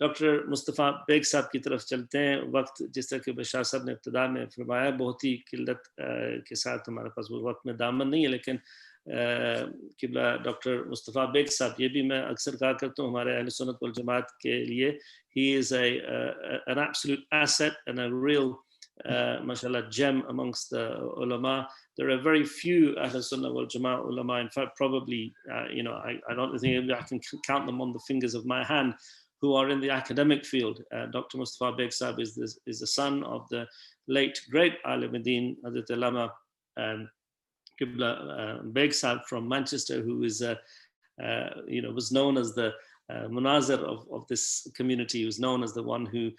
Doctor Mustafa bag साहब की तरफ चलते हैं। वक्त जिस तरह के बशार साहब ने इब्तिदा में फरमाया, बहुत ही किल्लत के साथ हमारे पास वो वक्त में दामन नहीं है, लेकिन किबला डॉक्टर मुस्तफ़ा बेग साहब, ये भी मैं अक्सर कहा करता हूँ हमारे अहले सुन्नत वल जमात के लिए, he is an absolute asset and a real mashallah gem amongst the ulama. There are very few Ahl Sunnah wal Jama'ah ulama, in fact probably I don't think I can count them on the fingers of my hand, who are in the academic field. Dr. Mustafa Baig Sahib is the son of the late great Alimuddin Hazrat Allama Qibla Baig Sahib from Manchester, who is was known as the munazir of this community. He was known as the one who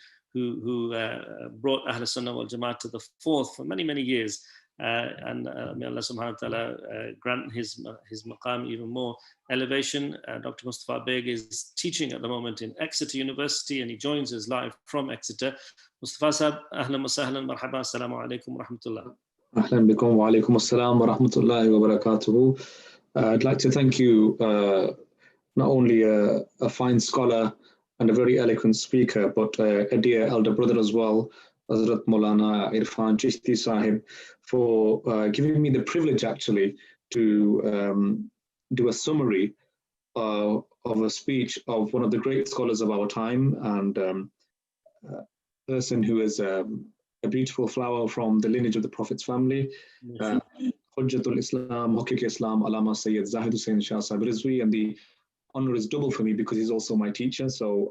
brought Ahl Sunnah wal Jamaat to the forth for many years. And may Allah subhanahu wa ta'ala grant his maqam even more elevation. Dr. Mustafa Baig is teaching at the moment in Exeter University, and he joins us live from Exeter. Mustafa Sahib, ahlan wa sahlan, marhaba, assalamu alaikum wa rahmatullah. Ahlan bikum wa alaikum assalam wa rahmatullahi wa barakatuhu. I'd like to thank you, not only a fine scholar and a very eloquent speaker, but a dear elder brother as well, Hazrat Maulana Irfan Chishti Sahib, for giving me the privilege actually to do a summary of a speech of one of the great scholars of our time, and a person who is a beautiful flower from the lineage of the Prophet's family, Hujjatul Islam, Haqiq Islam, Allama Sayyid Zahid Hussain Shah Sahib Rizvi, and the honor is double for me because he's also my teacher. So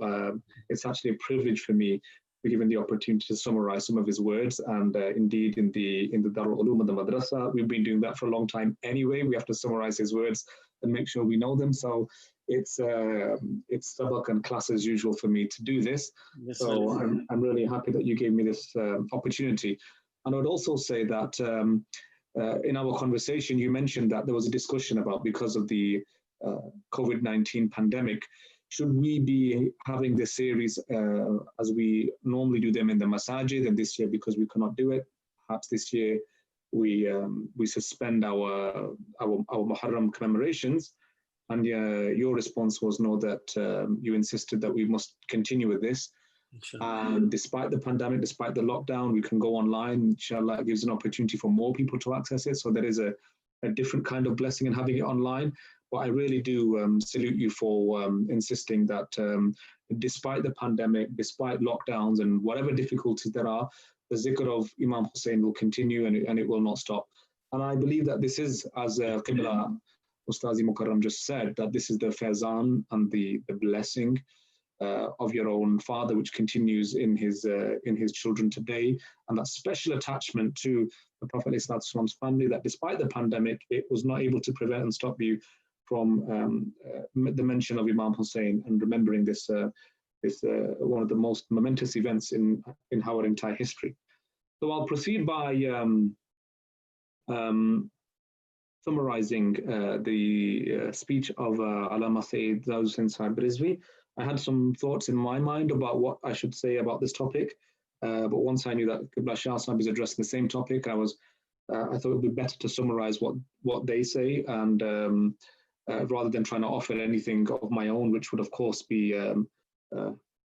it's actually a privilege for me to be given the opportunity to summarize some of his words. And indeed, in the Darul Ulum and the Madrasa, we've been doing that for a long time anyway. We have to summarize his words and make sure we know them. So it's sabak and class as usual for me to do this. Yes, so I'm really happy that you gave me this opportunity. And I would also say that in our conversation, you mentioned that there was a discussion about, because of the COVID-19 pandemic, should we be having this series as we normally do them in the masajid, and this year, because we cannot do it, perhaps this year we suspend our Muharram commemorations. And your response was no, that you insisted that we must continue with this. And despite the pandemic, despite the lockdown, we can go online. Inshallah, it gives an opportunity for more people to access it. So there is a different kind of blessing in having it online. But I really do salute you for insisting that despite the pandemic, despite lockdowns and whatever difficulties there are, the zikr of Imam Hussain will continue, and it will not stop. And I believe that this is, as Qibla Ustazi Mukarram just said, that this is the faizan and the blessing of your own father, which continues in his children today, and that special attachment to the Prophet ﷺ's family, that despite the pandemic, it was not able to prevent and stop you from the mention of Imam Hussain and remembering this one of the most momentous events in our entire history. So I'll proceed by summarizing the speech of Allama Sayyid Zahid Hussain Sahib Rizvi. I had some thoughts in my mind about what I should say about this topic, but once I knew that Qibla Shah Sahib is addressing the same topic, I thought it would be better to summarize what they say, and rather than trying to offer anything of my own, which would of course be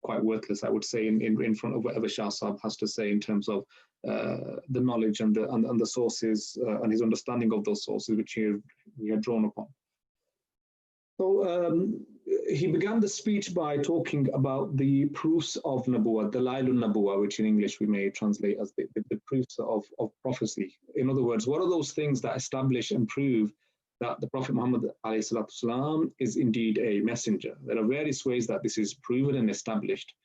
quite worthless, I would say, in front of whatever Shah Sahib has to say in terms of the knowledge and the sources and his understanding of those sources which he had drawn upon. So he began the speech by talking about the proofs of Nabuwah, the Dalailun Nabuwah, which in English we may translate as the proofs of prophecy. In other words, what are those things that establish and prove that the Prophet Muhammad ﷺ is indeed a messenger? There are various ways that this is proven and established.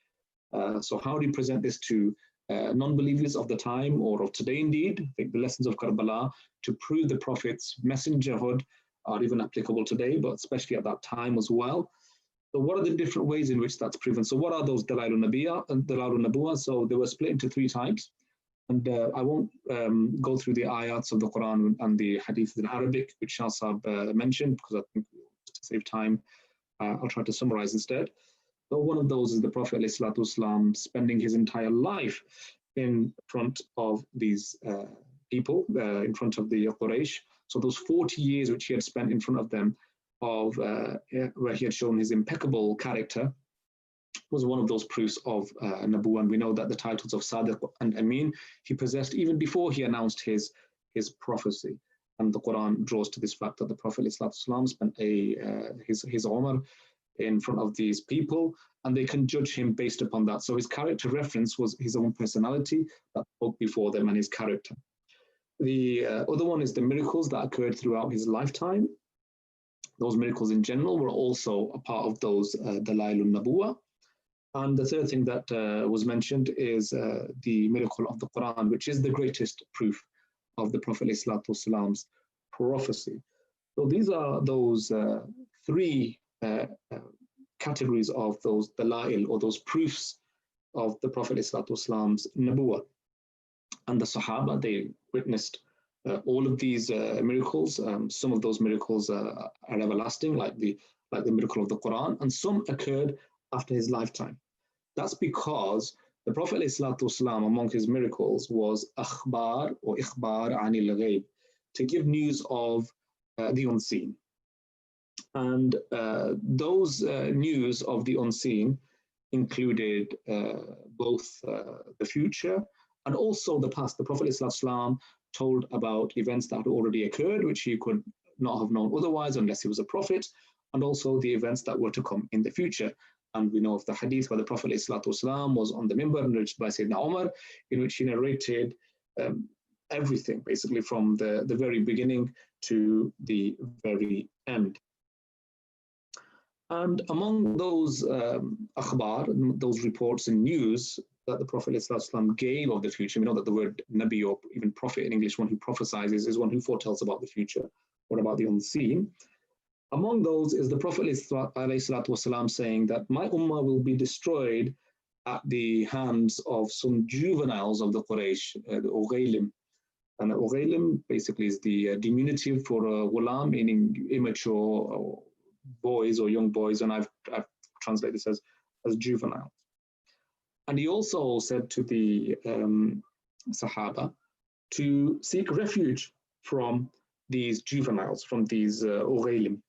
So how do you present this to non-believers of the time or of today? Indeed, I think the lessons of Karbala to prove the Prophet's messengerhood are even applicable today, but especially at that time as well. So what are the different ways in which that's proven? So what are those Dalailun Nabuwah? So they were split into three types. And I won't go through the ayats of the Quran and the hadiths in Arabic, which Shah Sahib mentioned, because I think to save time, I'll try to summarize instead. So one of those is the Prophet ﷺ spending his entire life in front of these people, in front of the Quraysh. So those 40 years which he had spent in front of them, where he had shown his impeccable character, was one of those proofs of Nabuwah. And we know that the titles of Sadiq and Amin he possessed even before he announced his prophecy. And the Quran draws to this fact that the Prophet ﷺ spent his Umar in front of these people, and they can judge him based upon that. So his character reference was his own personality that spoke before them and his character. The other one is the miracles that occurred throughout his lifetime. Those miracles in general were also a part of those Dalailun Nabuwah. And the third thing that was mentioned is the miracle of the Quran, which is the greatest proof of the Prophet ﷺ's prophecy. So these are those three categories of those dalail, or those proofs of the Prophet ﷺ's Nabuwah. And the Sahaba, they witnessed all of these miracles. Some of those miracles are everlasting, like the miracle of the Quran, and some occurred after his lifetime. That's because the Prophet ﷺ, among his miracles, was akhbar or ikhbar anil ghaib, to give news of the unseen. And those news of the unseen included both the future and also the past. The Prophet ﷺ told about events that had already occurred, which he could not have known otherwise unless he was a prophet, and also the events that were to come in the future. And we know of the hadith where the Prophet ﷺ was on the minbar narrated by Sayyidina Umar, in which he narrated everything, basically from the very beginning to the very end. And among those akhbar, those reports and news that the Prophet ﷺ gave of the future, we know that the word Nabi, or even prophet in English, one who prophesies, is one who foretells about the future or about the unseen. Among those is the Prophet ﷺ saying that my ummah will be destroyed at the hands of some juveniles of the Quraysh, the Ughaylim. And Ughaylim basically is the diminutive for ghulam, meaning immature boys or young boys, and I've translated this as juveniles. And he also said to the Sahaba to seek refuge from these juveniles, from these Ughaylim,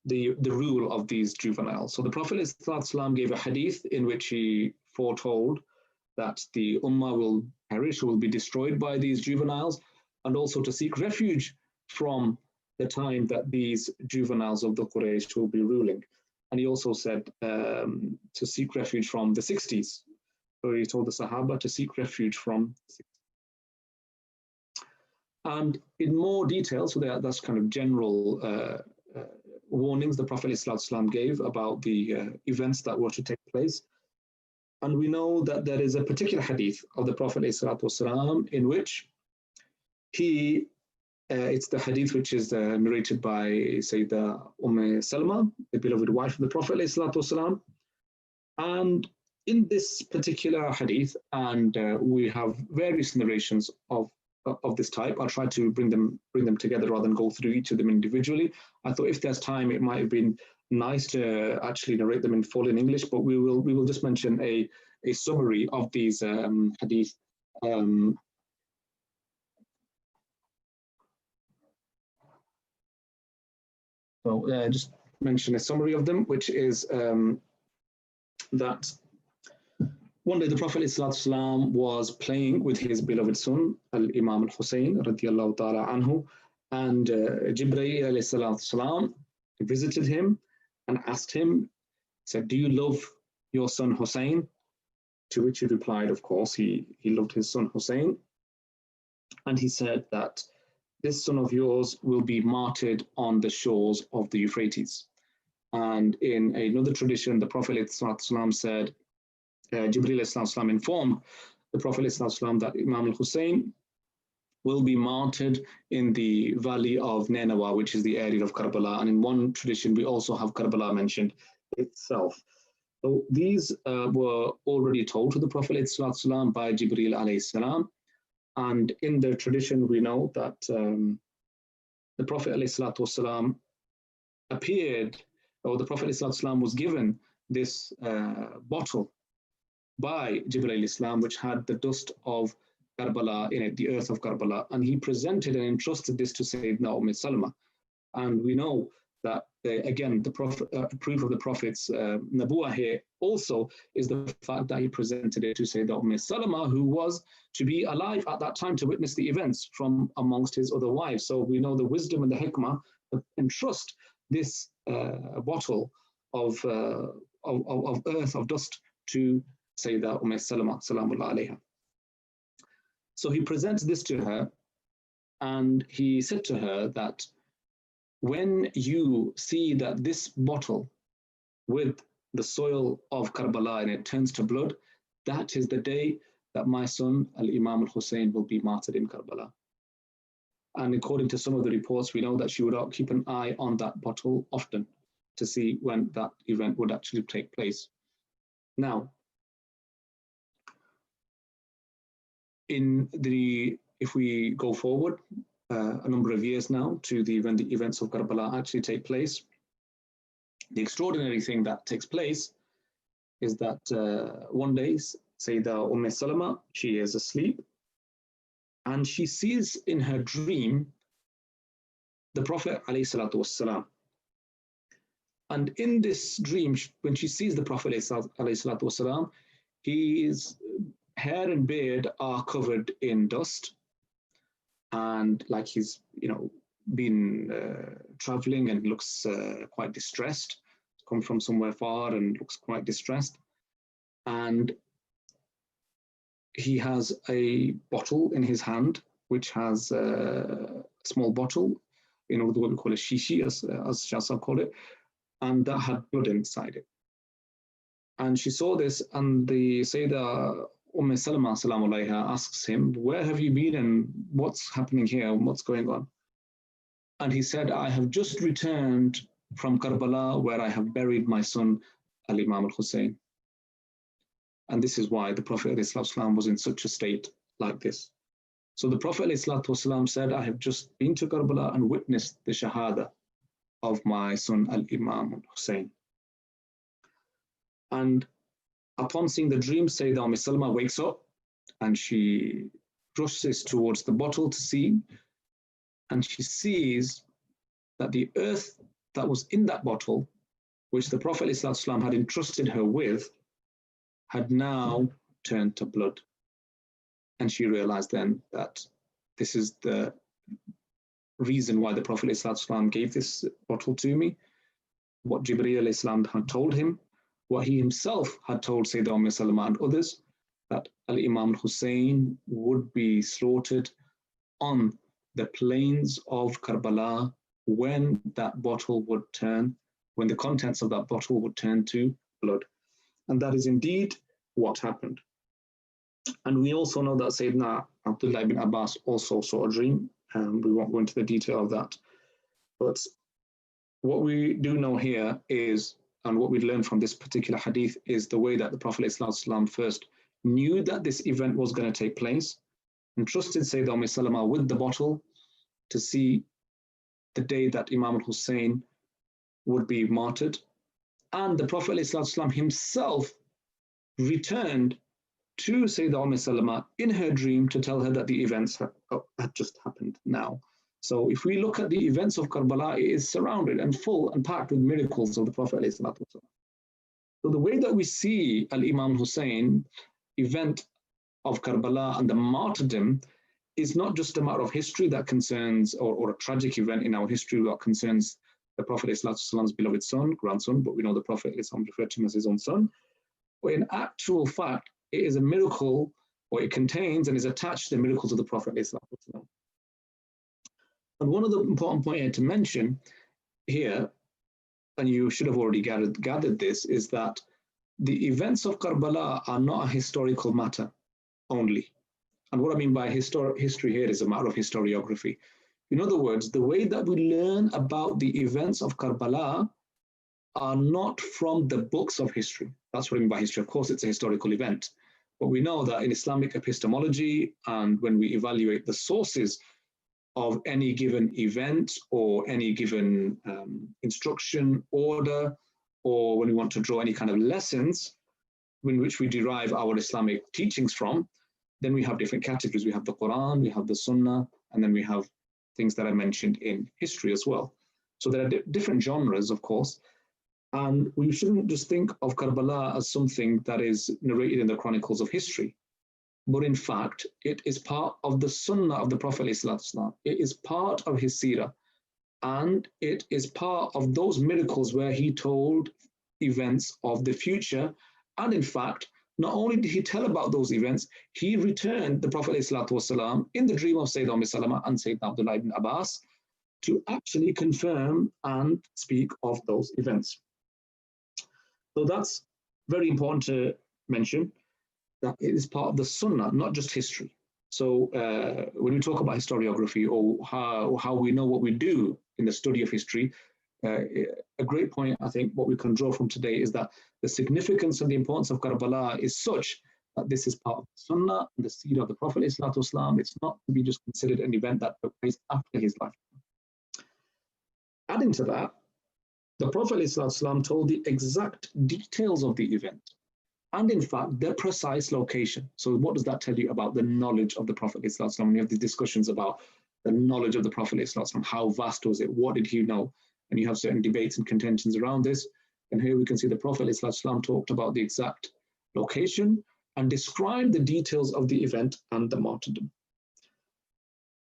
the rule of these juveniles. So the Prophet ﷺ gave a hadith in which he foretold that the ummah will perish, will be destroyed by these juveniles, and also to seek refuge from the time that these juveniles of the Quraysh will be ruling. And he also said to seek refuge from the 60s. So he told the Sahaba to seek refuge from the 60s. And in more detail, so that's kind of general warnings the Prophet ﷺ gave about the events that were to take place. And we know that there is a particular hadith of the Prophet ﷺ in which he, it's the hadith which is narrated by Sayyidah Salma, the beloved wife of the Prophet ﷺ. And in this particular hadith, and we have various narrations of this type. I'll try to bring them together rather than go through each of them individually. I thought if there's time, it might have been nice to actually narrate them in full in English, but we will just mention a summary of these hadith. So just mention a summary of them, which is that one day the Prophet ﷺ was playing with his beloved son, Imam Hussain, radiallahu ta'ala anhu, and Jibreel ﷺ visited him and asked him, said, "Do you love your son Hussain?" To which he replied, of course, he loved his son Hussain. And he said that this son of yours will be martyred on the shores of the Euphrates. And in another tradition, the Prophet ﷺ said, Jibreel ﷺ informed the Prophet ﷺ that Imam al-Hussain will be martyred in the valley of Nenawa, which is the area of Karbala. And in one tradition, we also have Karbala mentioned itself. So these were already told to the Prophet ﷺ by Jibreel alayhi salam. And in the tradition, we know that the Prophet ﷺ appeared, or the Prophet ﷺ was given this bottle by Jibreel Islam, which had the dust of Karbala in it, the earth of Karbala, and he presented and entrusted this to Sayyidina Salma. And we know that again, the proof of the Prophet's Nabuwah here also is the fact that he presented it to Sayyidah Salama, who was to be alive at that time to witness the events from amongst his other wives. So we know the wisdom and the hikmah to entrust this bottle of earth, of dust, to Sayyidah Salama, salamullah alayha. So he presents this to her, and he said to her that when you see that this bottle with the soil of Karbala and it turns to blood, that is the day that my son, Imam Hussain, will be martyred in Karbala. And according to some of the reports, we know that she would keep an eye on that bottle often to see when that event would actually take place. Now, if we go forward a number of years now to when the events of Karbala actually take place, the extraordinary thing that takes place is that one day, Sayyidah Salama, she is asleep, and she sees in her dream the Prophet ﷺ. And in this dream, when she sees the Prophet ﷺ, his hair and beard are covered in dust, and like he's, been traveling and looks quite distressed, come from somewhere far and looks quite distressed. And he has a bottle in his hand, which has a small bottle, what we call a shishi, as Shahsab called it, and that had blood inside it. And she saw this, and the Sayyidah Salama salam alayha asks him, where have you been and what's happening here, what's going on? And he said, I have just returned from Karbala, where I have buried my son, Imam Hussain. And this is why the Prophet ﷺ was in such a state like this. So the Prophet ﷺ said, I have just been to Karbala and witnessed the Shahada of my son, Imam Hussain. And upon seeing the dream, Sayyidah Salama wakes up and she rushes towards the bottle to see, and she sees that the earth that was in that bottle, which the Prophet ﷺ had entrusted her with, had now turned to blood. And she realized then that this is the reason why the Prophet ﷺ gave this bottle to me, what Jibreel ﷺ had told him, what he himself had told Sayyidah Salama and others, that Imam Hussain would be slaughtered on the plains of Karbala when that bottle would turn, when the contents of that bottle would turn to blood. And that is indeed what happened. And we also know that Sayyidina Abdullah ibn Abbas also saw a dream, and we won't go into the detail of that. But what we do know here is, and what we learn from this particular hadith, is the way that the Prophet ﷺ first knew that this event was going to take place, and trusted Sayyidah Salama with the bottle to see the day that Imam Hussain would be martyred. And the Prophet ﷺ himself returned to Sayyidah Salama in her dream to tell her that the events had just happened now. So if we look at the events of Karbala, it is surrounded and full and packed with miracles of the Prophet ﷺ. So the way that we see Imam Hussain event of Karbala and the martyrdom is not just a matter of history that concerns, or a tragic event in our history that concerns the Prophet ﷺ's beloved son, grandson, but we know the Prophet referred to him as his own son. But in actual fact, it is a miracle, or it contains and is attached to the miracles of the Prophet ﷺ. And one of the important points to mention here, and you should have already gathered this, is that the events of Karbala are not a historical matter only. And what I mean by history here is a matter of historiography. In other words, the way that we learn about the events of Karbala are not from the books of history. That's what I mean by history. Of course, it's a historical event. But we know that in Islamic epistemology, and when we evaluate the sources of any given event or any given instruction, order, or when we want to draw any kind of lessons in which we derive our Islamic teachings from, then we have different categories. We have the Quran, we have the Sunnah, and then we have things that I mentioned in history as well. So there are different genres, of course, and we shouldn't just think of Karbala as something that is narrated in the chronicles of history, but in fact, it is part of the Sunnah of the Prophet ﷺ. It is part of his seerah, and it is part of those miracles where he told events of the future. And in fact, not only did he tell about those events, he returned the Prophet ﷺ in the dream of Sayyidina Salama and Sayyidina Abdullah ibn Abbas to actually confirm and speak of those events. So that's very important to mention, that it is part of the Sunnah, not just history. So when we talk about historiography, or how we know what we do in the study of history, a great point, I think, what we can draw from today is that the significance and the importance of Karbala is such that this is part of the Sunnah and the seerah of the Prophet ﷺ. It's not to be just considered an event that took place after his life. Adding to that, the Prophet ﷺ told the exact details of the event, and in fact, the precise location. So what does that tell you about the knowledge of the Prophet ﷺ? When you have these discussions about the knowledge of the Prophet ﷺ, how vast was it? What did he know? And you have certain debates and contentions around this. And here we can see the Prophet ﷺ talked about the exact location and described the details of the event and the martyrdom.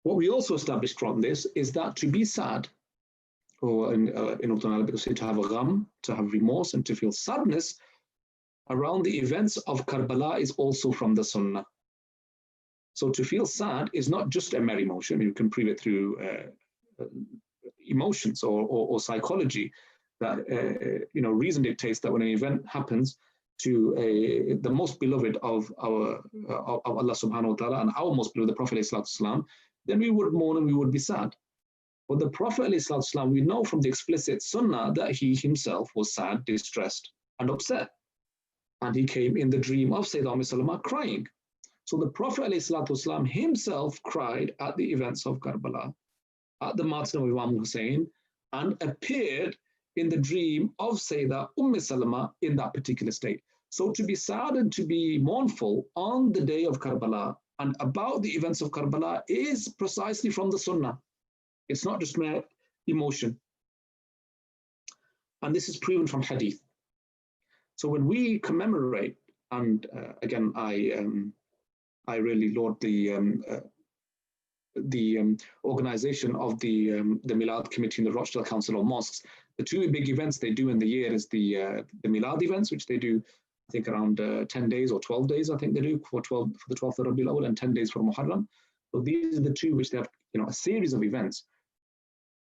What we also established from this is that to be sad, or in Urdu Arabic, say to have a gham, to have remorse and to feel sadness around the events of Karbala is also from the Sunnah. So to feel sad is not just a mere emotion. You can prove it through emotions or psychology. That reason dictates that when an event happens to the most beloved of Allah subhanahu wa ta'ala and our most beloved, the Prophet ﷺ, then we would mourn and we would be sad. But the Prophet ﷺ, we know from the explicit Sunnah that he himself was sad, distressed, and upset. And he came in the dream of Sayyidina Salama crying. So the Prophet ﷺ himself cried at the events of Karbala, at the martyrdom of Imam Hussain, and appeared in the dream of Sayyida Salama in that particular state. So to be sad and to be mournful on the day of Karbala and about the events of Karbala is precisely from the Sunnah. It's not just mere emotion. And this is proven from hadith. So when we commemorate, and again, I really laud the organization of the Milad Committee and the Rochdale Council of Mosques. The two big events they do in the year is the Milad events, which they do, I think, around 10 days or 12 days, I think they do, for the 12th of Rabiul Awwal and 10 days for Muharram. So these are the two which they have, a series of events.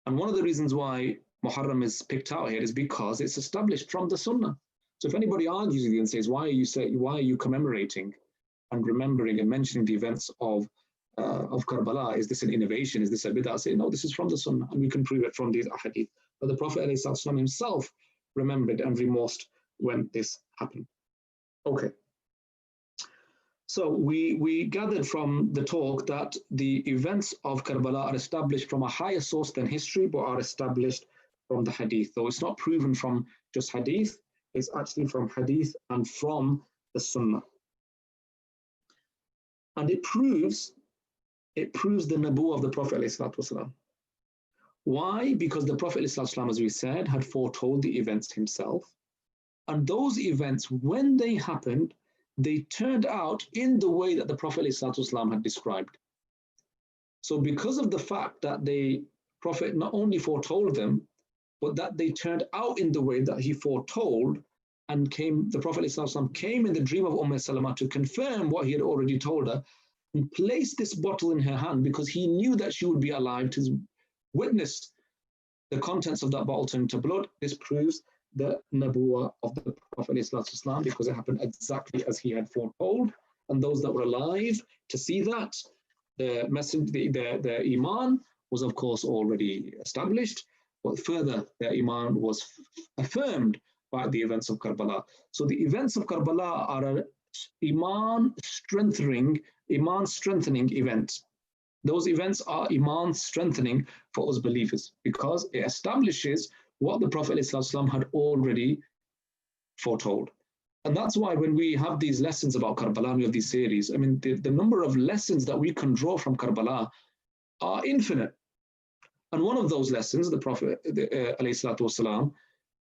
And one of the reasons why Muharram is picked out here is because it's established from the Sunnah. So if anybody argues with you and says, why are you commemorating and remembering and mentioning the events of Karbala? Is this an innovation? Is this a bid'ah? I say, no, this is from the Sunnah, and we can prove it from these ahadith. But the Prophet ﷺ himself remembered and remorsed when this happened. Okay. So we gathered from the talk that the events of Karbala are established from a higher source than history, but are established from the hadith. So it's not proven from just hadith, it's actually from hadith and from the Sunnah. And it proves the nabuwwah of the Prophet ﷺ. Why? Because the Prophet ﷺ, as we said, had foretold the events himself. And those events, when they happened, they turned out in the way that the Prophet ﷺ had described. So because of the fact that the Prophet not only foretold them, but that they turned out in the way that he foretold, and the Prophet ﷺ came in the dream of Salama to confirm what he had already told her, and placed this bottle in her hand because he knew that she would be alive to witness the contents of that bottle turn to blood. This proves the nabuwwah of the Prophet ﷺ because it happened exactly as he had foretold. And those that were alive to see that, the Iman was of course already established, but further their Iman was affirmed by the events of Karbala. So the events of Karbala are an Iman strengthening events. Those events are Iman strengthening for us believers because it establishes what the Prophet ﷺ had already foretold. And that's why when we have these lessons about Karbala, we have these series, I mean, the number of lessons that we can draw from Karbala are infinite. And one of those lessons, the Prophet, alayhi salatu wasalam,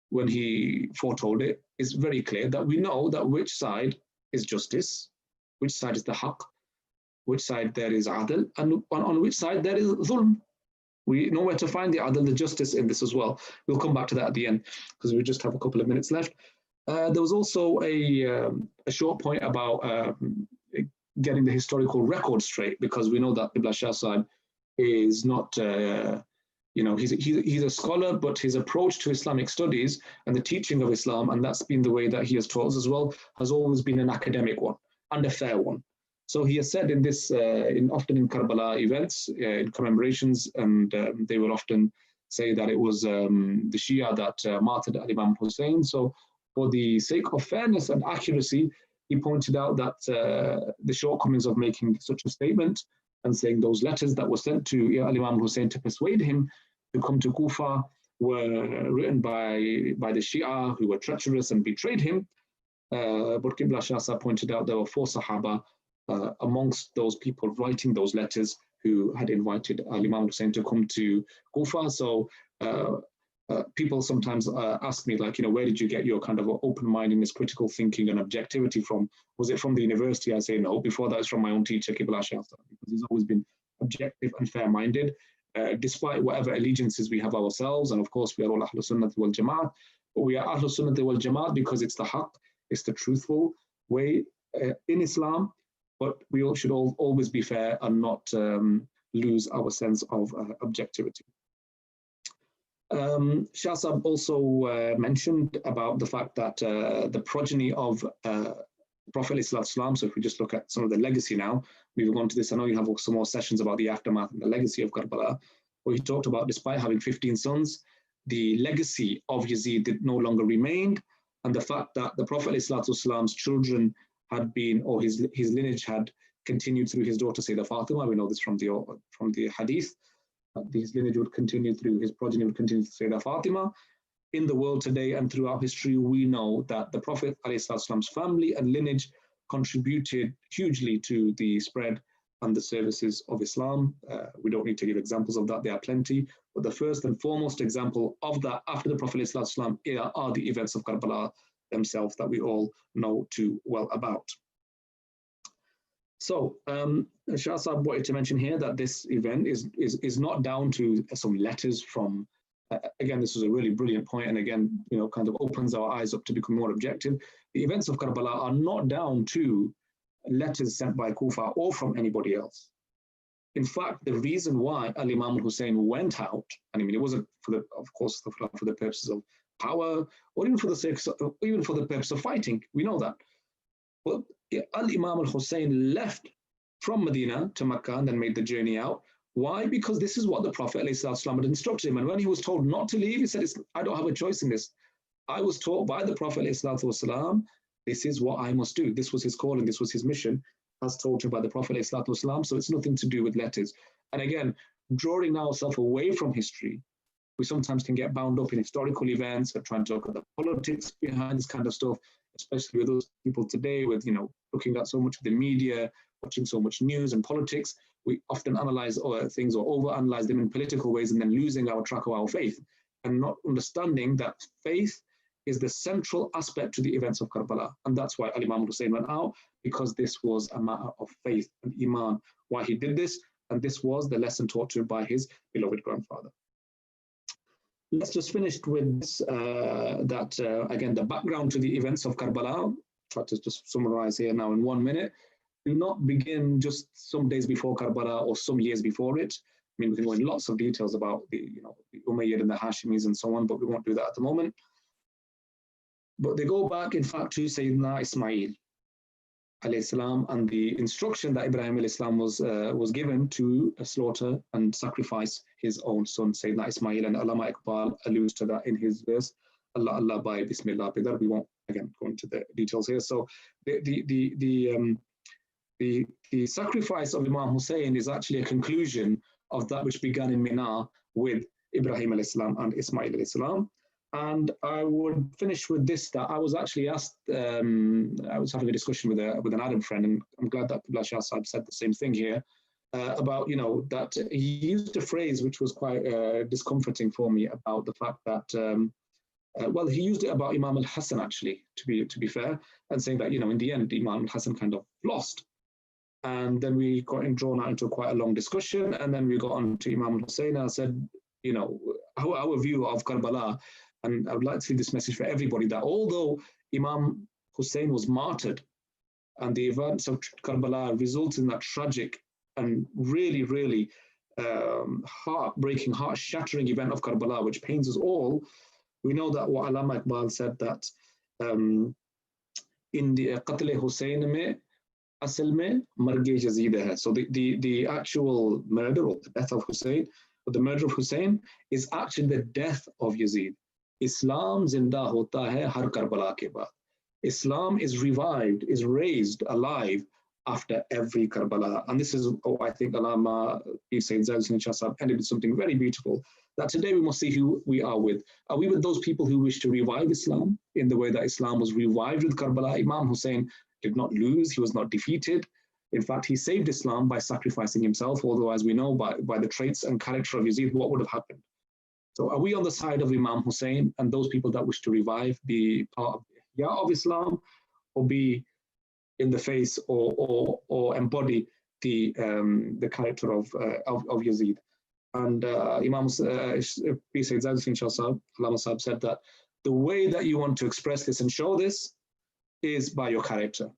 when he foretold it, is very clear that we know that which side is justice, which side is the haqq, which side there is adl, and on which side there is dhulm. We know where to find the adl, the justice in this as well. We'll come back to that at the end because we just have a couple of minutes left. There was also a short point about getting the historical record straight, because we know that Qibla Shah Sahib is not, he's a scholar, but his approach to Islamic studies and the teaching of Islam, and that's been the way that he has taught us as well, has always been an academic one and a fair one. So he has said in this, often in Karbala events, in commemorations, and they will often say that it was the Shia that martyred Imam Hussain. So for the sake of fairness and accuracy, he pointed out that the shortcomings of making such a statement and saying those letters that were sent to Imam Hussain to persuade him to come to Kufa were written by the Shia, who were treacherous and betrayed him. But Qibla Shah Sahib pointed out there were 4 Sahaba amongst those people writing those letters who had invited Imam Hussain to come to Kufa. So people sometimes ask me, like, where did you get your kind of open-mindedness, critical thinking and objectivity from? Was it from the university? I say no. Before that, it's from my own teacher, Qibla Shah Sahib, because he's always been objective and fair-minded, despite whatever allegiances we have ourselves. And of course, we are all Ahlul Sunnah wal Jama'at, but we are Ahlul Sunnah wal Jama'at because it's the haqq, it's the truthful way in Islam. But we all should always be fair and not lose our sense of objectivity. Shah Sahib also mentioned about the fact that the progeny of Prophet ﷺ, so if we just look at some of the legacy now, moving on to this, I know you have some more sessions about the aftermath and the legacy of Karbala, where he talked about, despite having 15 sons, the legacy of Yazid did no longer remained, and the fact that the Prophet ﷺ's children had been, or his lineage had continued through his daughter Sayyidah Fatima. We know this from the hadith. His lineage would continue through, his progeny would continue through Sayyidah Fatima. In the world today and throughout history, we know that the Prophet ﷺ's family and lineage contributed hugely to the spread and the services of Islam. We don't need to give examples of that, there are plenty. But the first and foremost example of that after the Prophet ﷺ are the events of Karbala themselves that we all know too well about. So Shah Sahib wanted to mention here that this event is not down to some letters from, again, this was a really brilliant point, and again, kind of opens our eyes up to become more objective. The events of Karbala are not down to letters sent by Kufa or from anybody else. In fact, the reason why Imam Hussain went out, and I mean, it wasn't for the, of course, for the purposes of power, or even for the purpose of fighting. We know that. But Imam Hussain left from Medina to Mecca and then made the journey out. Why? Because this is what the Prophet ﷺ had instructed him. And when he was told not to leave, he said, I don't have a choice in this. I was taught by the Prophet ﷺ, this is what I must do. This was his calling, this was his mission, as told to him by the Prophet ﷺ. So it's nothing to do with letters. And again, drawing ourselves away from history, we sometimes can get bound up in historical events or trying to look at the politics behind this kind of stuff, especially with those people today with, looking at so much of the media, watching so much news and politics. We often analyze things or overanalyze them in political ways and then losing our track of our faith and not understanding that faith is the central aspect to the events of Karbala. And that's why Imam Hussain went out, because this was a matter of faith and Iman, why he did this. And this was the lesson taught to him by his beloved grandfather. Let's just finish with this, again, the background to the events of Karbala. Try to just summarize here now in 1 minute. Do not begin just some days before Karbala or some years before it. I mean, we can go in lots of details about the Umayyad and the Hashimis and so on, but we won't do that at the moment. But they go back, in fact, to Sayyidina Ismail alayhi salam, and the instruction that Ibrahim alayhi salam was given to slaughter and sacrifice his own son, Sayyidina Ismail, and Allama Iqbal alludes to that in his verse, Allah Allah by Bismillah Bidar. We won't again go into the details here. So the sacrifice of Imam Hussain is actually a conclusion of that which began in Mina with Ibrahim alayhi salam and Ismail alayhi salam. And I would finish with this, that I was actually asked, I was having a discussion with an Arab friend, and I'm glad that Qibla Shah Sahib said the same thing here. about, you know, that he used a phrase which was quite discomforting for me about the fact that, well, he used it about Imam al-Hassan, actually, to be fair, and saying that, you know, in the end, Imam al-Hassan kind of lost. And then we got drawn out into quite a long discussion, and then we got on to Imam Hussain. I said, you know, our view of Karbala, and I would like to leave this message for everybody, that although Imam Hussain was martyred, and the events of Karbala resulted in that tragic and really, really heartbreaking, heart-shattering event of Karbala, which pains us all, we know that what Allama Iqbal said, that in the Qatl Hussain mein, Asal mein marge Yazid hai. So the actual murder or the death of Hussain, or the murder of Hussain, is actually the death of Yazid. Islam zinda hota hai har Karbala ke baad. Islam is revived, is raised alive after every Karbala. And this is, I think Allama Sayyid Zaid Shah Sahab ended with something very beautiful, that today we must see who we are with. Are we with those people who wish to revive Islam in the way that Islam was revived with Karbala? Imam Hussain did not lose, he was not defeated. In fact, he saved Islam by sacrificing himself, although as we know by the traits and character of Yazid, what would have happened? So are we on the side of Imam Hussain and those people that wish to revive, be part of the Ihya of Islam, or be in the face or embody the character of Yazid? And Imam Sayyid Zaid Shah Sahab, Allama Sahab, said that the way that you want to express this and show this is by your character.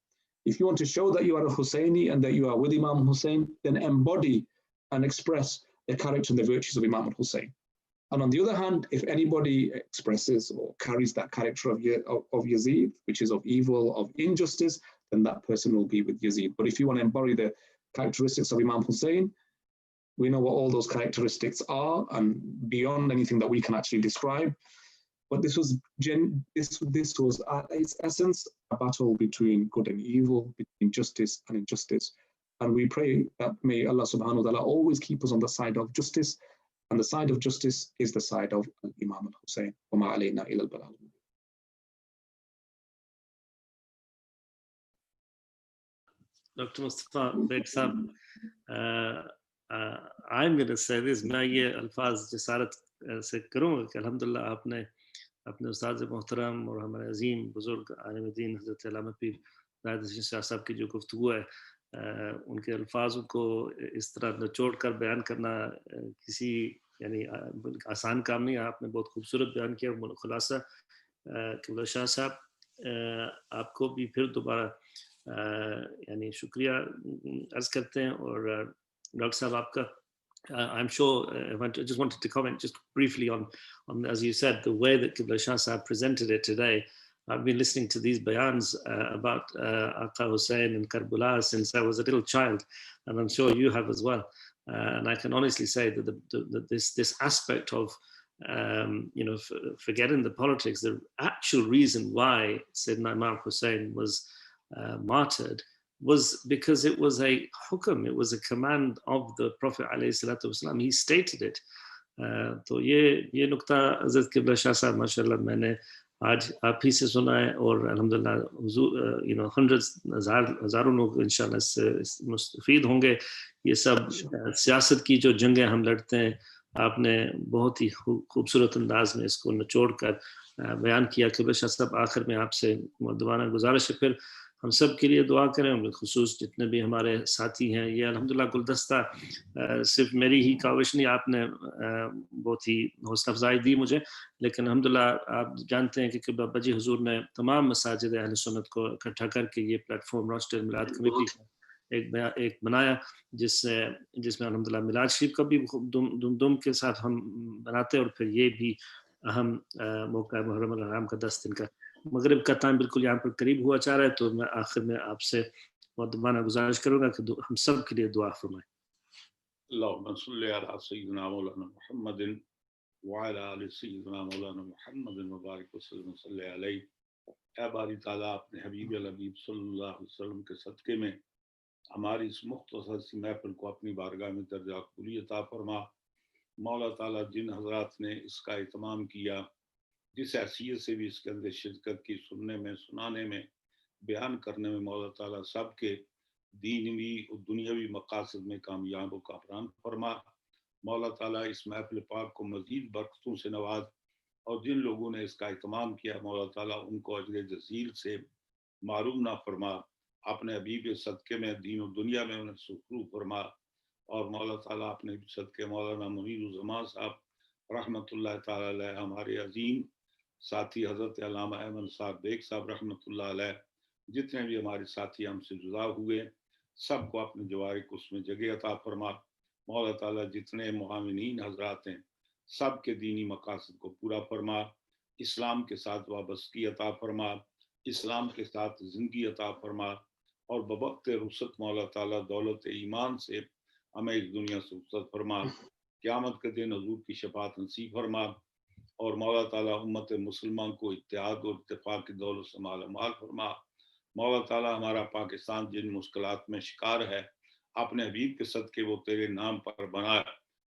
If you want to show that you are a Hussaini and that you are with Imam Hussain, then embody and express the character and the virtues of Imam Hussain. And on the other hand, if anybody expresses or carries that character of Yazid, which is of evil, of injustice, then that person will be with Yazid. But if you want to embody the characteristics of Imam Hussain, we know what all those characteristics are, and beyond anything that we can actually describe. But this was at its essence a battle between good and evil, between justice and injustice. And we pray that may Allah subhanahu wa ta'ala always keep us on the side of justice, and the side of justice is the side of Imam al-Hussain. وَمَا عَلَيْنَا إِلَى الْبَلَاغُ. Dr. Mustafa, Baig Sahab, I'm going to say this, मैं ये अल्फाज जसारत से करूँगा कि अल्हम्दुलिल्लाह आपने अपने उस्ताद मोहतरम और हमारे अजीम बुजुर्ग आलिम दीन हज़रत अल्लामा पीर ज़ाहिद हसन शाह साहब की जो गुफ्तगू है, उनके अल्फाजों को इस तरह निचोड़ कर बयान करना किसी यानी आसान काम नहीं है। आपने बहुत खूबसूरत बयान किया। खुलासा क़िबला शाह साहब, आपको भी फिर दोबारा यानी शुक्रिया अर्ज़ करते हैं। और डॉक्टर साहब आपका, I'm sure I just wanted to comment just briefly on, as you said, the way that Qibla Shah Sahab presented it today. I've been listening to these bayans about Aqa Hussain and Karbala since I was a little child, and I'm sure you have as well. And I can honestly say that this aspect of forgetting the politics, the actual reason why Sayyidina Imam Hussain was martyred was because it was a hukum, it was a command of the Prophet ﷺ. He stated it. तो ये नुक्ता हज़रत क़िबला शाह साहब माशाल्लाह मैंने आज आप ही से सुना है, और अल्हम्दुलिल्लाह hundreds हज़ारों लोग इंशाल्लाह इससे मुस्तफ़ीद होंगे। ये सब सियासत की जो जंगें हम लड़ते हैं, आपने बहुत ही खूबसूरत अंदाज में इसको निचोड़ कर बयान किया। क़िबला शाह साहब, आखिर में आपसे मुअद्दबाना गुजारिश है फिर हम सब के लिए दुआ करें, बिलखुसूस जितने भी हमारे साथी हैं। ये अल्हम्दुलिल्लाह गुलदस्ता सिर्फ मेरी ही काविश नहीं, आपने बहुत ही हौसला अफजाई दी मुझे, लेकिन अल्हम्दुलिल्लाह आप जानते हैं कि क़िबला बजी हुजूर ने तमाम मसाजिद अहले सुन्नत को इकट्ठा करके ये प्लेटफॉर्म रोस्टर मिलाद कमेटी एक बनाया, जिसमें अल्हम्दुलिल्लाह मिलाद शरीफ का भी दुम के साथ हम बनाते हैं, और फिर ये भी अहम मौका मुहर्रम अल-हराम का 10 दिन का मगरिब का टाइम बिल्कुल यहाँ पर करीब हुआ चाह रहा है। तो मैं आखिर में आपसे मुअद्दबाना गुजारिश करूँगा कि हम सब के लिए दुआ फरमाएं। अल्लाहुम्मा सल्लि अला सय्यिदिना मौलाना मुहम्मदिन व अला आलि सय्यिदिना मौलाना मुहम्मदिन व बारिक वसल्लम सल्लि अलैहि। ऐ बारी ताला अपने हबीब हबीब सल्लल्लाहु अलैहि वसल्लम के सदक़े में हमारी इस मुख्तसर सी महफिल को अपनी बारगाह में दर्जा कबूली अता फरमा। मौला ताला जिन हज़रात ने इसका इत्माम किया, जिस हैसियत से भी इसके अंदर शिरकत की, सुनने में, सुनाने में, बयान करने में, मौला ताला सब के دینوی اور دنیاوی مقاصد میں کامیاب و کامران فرما۔ مولا تعالیٰ اس محفل پاک کو مزید برکتوں سے نواز، اور جن لوگوں نے اس کا اہتمام کیا مولا تعالیٰ ان کو اجر جزیل سے معروم نہ فرما، اپنے حبیب صدقے میں دین و دنیا میں انہیں سرخرو فرما۔ اور مولا تعالیٰ اپنے صدقے مولانا منیر الزمان صاحب رحمۃ اللہ تعالیٰ علیہ، ہمارے عظیم ساتھی حضرت علامہ احمد صاحب بیگ صاحب رحمۃ اللہ علیہ، جتنے بھی ہمارے ساتھی ہم سے جدا ہوئے سب کو اپنے جوارے کو اس میں جگہ عطا فرما۔ مولا تعالیٰ جتنے معاونین حضرات ہیں سب کے دینی مقاصد کو پورا فرما، اسلام کے ساتھ وابستگی عطا فرما، اسلام کے ساتھ زندگی عطا فرما، اور بوقت رخصت مولا تعالیٰ دولت ایمان سے ہمیں اس دنیا سے رخصت فرما، قیامت کے دن حضور کی شفاعت نصیب فرما، اور مولا تعالیٰ امت مسلمان کو اتحاد اور اتفاق کی دولت سے مالا مال فرما۔ مولا تعالیٰ ہمارا پاکستان جن مشکلات میں شکار ہے اپنے حبیب کے صدقے وہ تیرے نام پر بنائے۔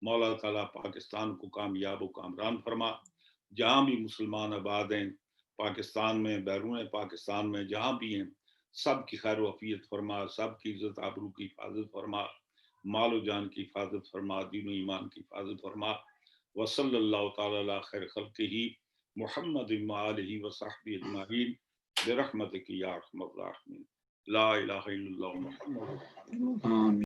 مولا تعالیٰ پاکستان کو کامیاب و کامران فرما، جہاں بھی مسلمان آباد ہیں پاکستان میں، بیرون پاکستان میں جہاں بھی ہیں سب کی خیر و عافیت فرما، سب کی عزت آبرو کی حفاظت فرما، مال و جان کی حفاظت فرما، دین و ایمان کی حفاظت فرما۔ وصلی اللہ تعالی علی خیر خلقہ محمد وآلہ وصحبہ اجمعین برحمتک یا ارحم الراحمین۔ لا الہ الا اللہ محمد۔ آمین۔